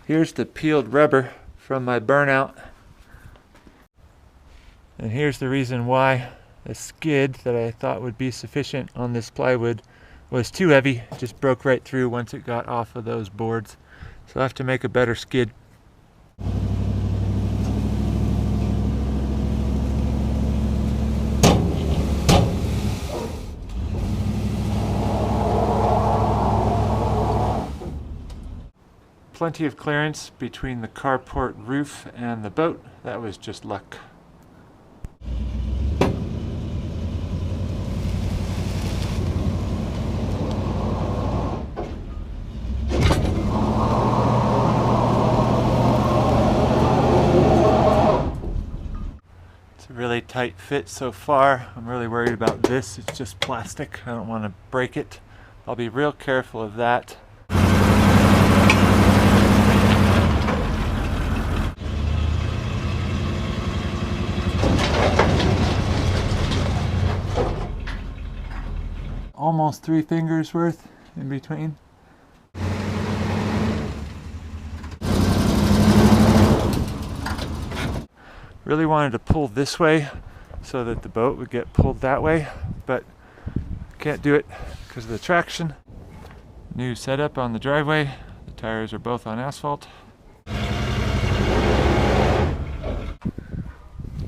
Here's the peeled rubber from my burnout. And here's the reason why the skid that I thought would be sufficient on this plywood was too heavy. It just broke right through once it got off of those boards. So I have to make a better skid. Plenty of clearance between the carport roof and the boat. That was just luck. It's a really tight fit so far. I'm really worried about this. It's just plastic. I don't want to break it. I'll be real careful of that. Almost 3 fingers worth in between. Really wanted to pull this way so that the boat would get pulled that way, but can't do it because of the traction. New setup on the driveway. The tires are both on asphalt.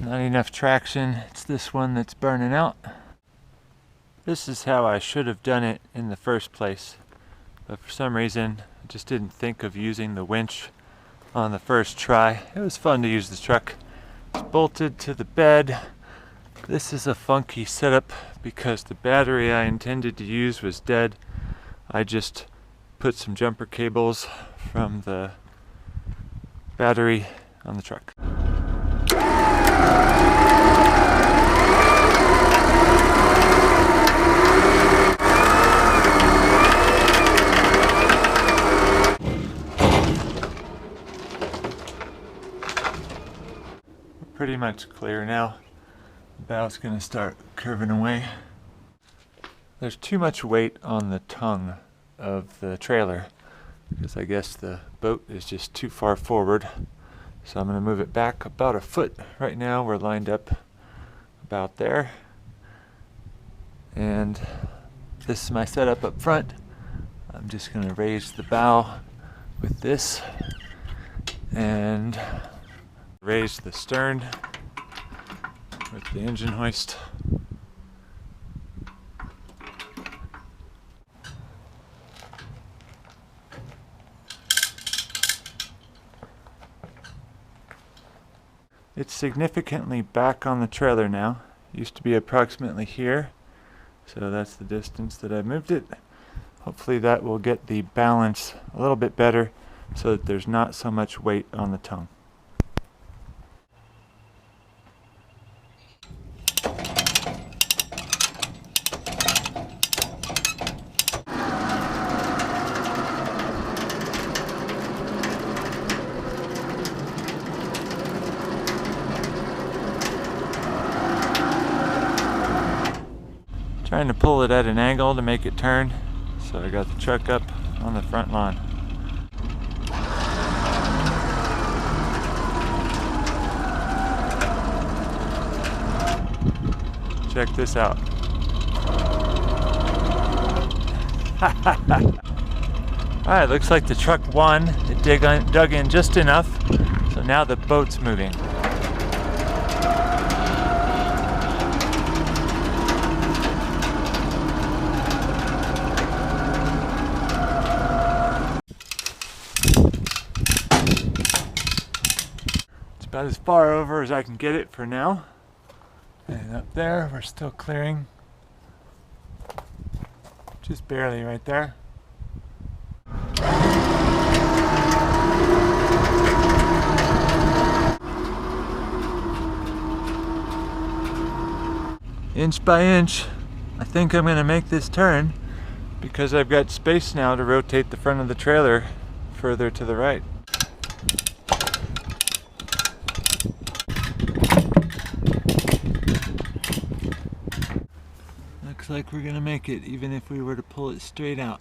Not enough traction. It's this one that's burning out. This is how I should have done it in the first place, but for some reason I just didn't think of using the winch on the first try. It was fun to use the truck. It's bolted to the bed. This is a funky setup because the battery I intended to use was dead. I just put some jumper cables from the battery on the truck. Pretty much clear now. The bow's gonna start curving away. There's too much weight on the tongue of the trailer because I guess the boat is just too far forward. So I'm gonna move it back about a foot. Right now we're lined up about there. And this is my setup up front. I'm just gonna raise the bow with this and raise the stern with the engine hoist. It's significantly back on the trailer now. It used to be approximately here, so that's the distance that I moved it. Hopefully that will get the balance a little bit better so that there's not so much weight on the tongue. Trying to pull it at an angle to make it turn, so I got the truck up on the front lawn. Check this out. Alright, looks like the truck won. It dug in just enough, so now the boat's moving. About as far over as I can get it for now. And up there, we're still clearing. Just barely right there. Inch by inch, I think I'm going to make this turn because I've got space now to rotate the front of the trailer further to the right. Looks like we're gonna make it, even if we were to pull it straight out.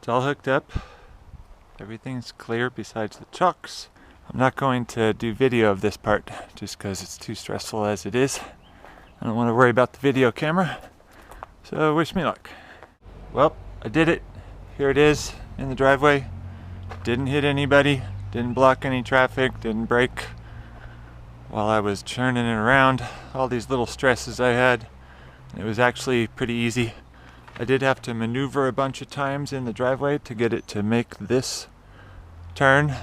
It's all hooked up. Everything's clear besides the chocks. I'm not going to do video of this part just because it's too stressful as it is. I don't want to worry about the video camera. So wish me luck. Well, I did it. Here it is in the driveway. Didn't hit anybody, didn't block any traffic, didn't brake while I was churning it around. All these little stresses I had. It was actually pretty easy. I did have to maneuver a bunch of times in the driveway to get it to make this turn,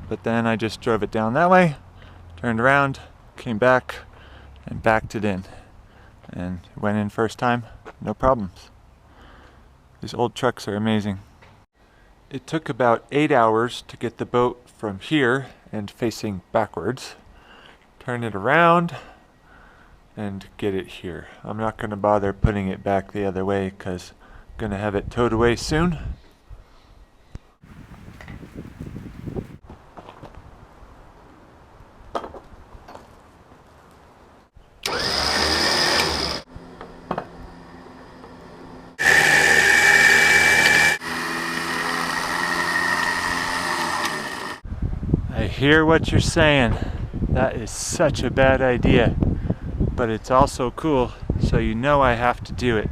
but then I just drove it down that way, turned around, came back, and backed it in. And went in first time, no problems. These old trucks are amazing. It took about 8 hours to get the boat from here and facing backwards, turn it around, and get it here. I'm not going to bother putting it back the other way because I'm going to have it towed away soon. I hear what you're saying. That is such a bad idea. But it's also cool, so you know I have to do it.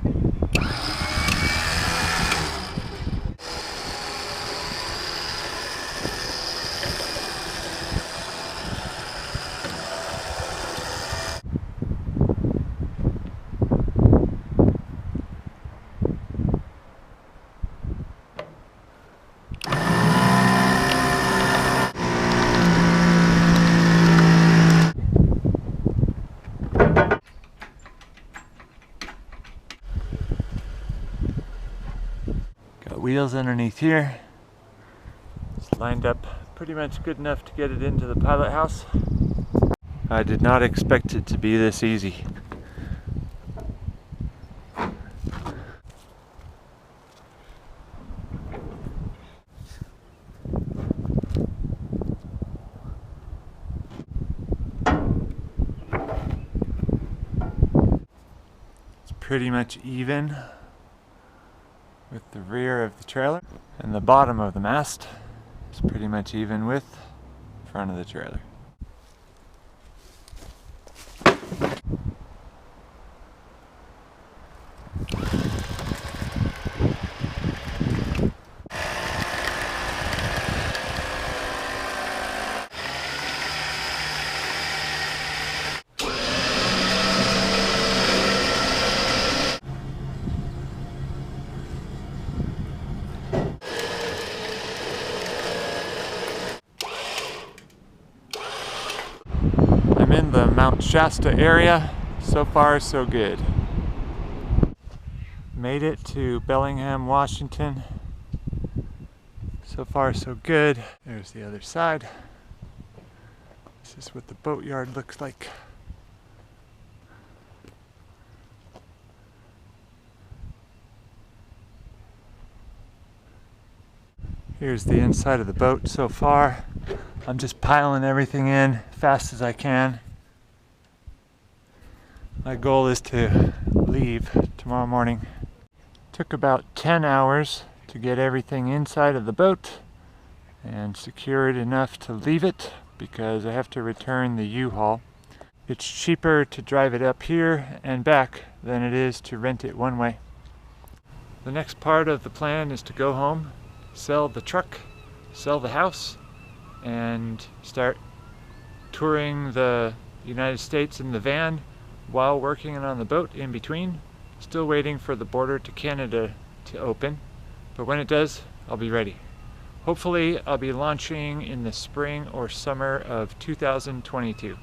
Wheels underneath here. It's lined up pretty much good enough to get it into the pilot house. I did not expect it to be this easy. It's pretty much even with the rear of the trailer, and the bottom of the mast is pretty much even with the front of the trailer. I'm in the Mount Shasta area. So far, so good. Made it to Bellingham, Washington. So far, so good. There's the other side. This is what the boatyard looks like. Here's the inside of the boat so far. I'm just piling everything in fast as I can. My goal is to leave tomorrow morning. Took about 10 hours to get everything inside of the boat and secure it enough to leave it because I have to return the U-Haul. It's cheaper to drive it up here and back than it is to rent it one way. The next part of the plan is to go home, sell the truck, sell the house, and start touring the United States in the van while working on the boat in between. Still waiting for the border to Canada to open, but when it does, I'll be ready. Hopefully, I'll be launching in the spring or summer of 2022.